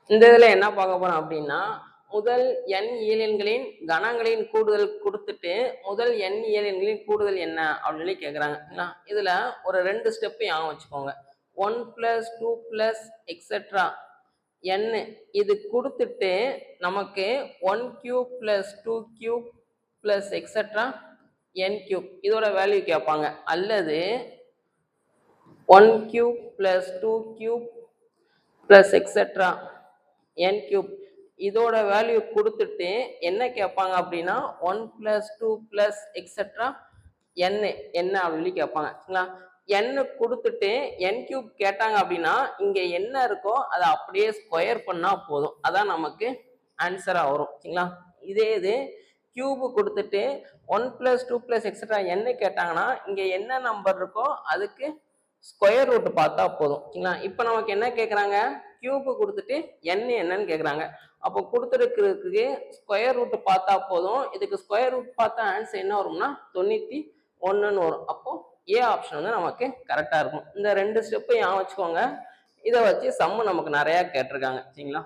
இந்த இதில் என்ன பார்க்க போறோம் அப்படின்னா, முதல் n இயலெண்களின் கணங்களின் கூடுதல் கொடுத்துட்டு முதல் n இயலெண்களின் கூடுதல் என்ன அப்படின்னு சொல்லி கேட்குறாங்க. இதில் ஒரு 2 ஸ்டெப்பு ஞாபகம் வச்சுக்கோங்க. 1 + 2 + எக்ஸெட்ரா n இது கொடுத்துட்டு நமக்கு 1³ + 2³ + எக்ஸெட்ரா n³ இதோட வேல்யூ கேட்பாங்க. அல்லது 1³ + 2³ + எக்ஸெட்ரா n³ இதோட வேல்யூ கொடுத்துட்டு என்ன கேட்பாங்க அப்படின்னா 1 + 2 + எக்ஸெட்ரா என்ன அப்படின்னு கேட்பாங்க. n கொடுத்துட்டு n³ கேட்டாங்க அப்படின்னா இங்க என்ன இருக்கோ அதை அப்படியே ஸ்கொயர் பண்ணா போதும், அதான் நமக்கு ஆன்சரா வரும். சரிங்களா? இதே இது கியூப் கொடுத்துட்டு 1 + 2 + எக்ஸெட்ரா n கேட்டாங்கன்னா இங்க என்ன நம்பர் இருக்கோ அதுக்கு ஸ்கொயர் ரூட் பார்த்தா போதும். சரிங்களா? இப்போ நமக்கு என்ன கேட்குறாங்க, கியூப் கொடுத்துட்டு என்னன்னு கேட்குறாங்க. அப்போ கொடுத்துருக்கிறதுக்கு ஸ்கொயர் ரூட் பார்த்தா போதும். இதுக்கு ஸ்கொயர் ரூட் பார்த்தா ஆன்சர் என்ன வரும்னா 91ன்னு வரும். அப்போ ஏ ஆப்ஷன் வந்து நமக்கு கரெக்டாக இருக்கும். இந்த 2 ஸ்டெப்பை ஞாபகம் வச்சுக்கோங்க. இதை வச்சு சம்மு நமக்கு நிறையா கேட்டிருக்காங்க. சரிங்களா?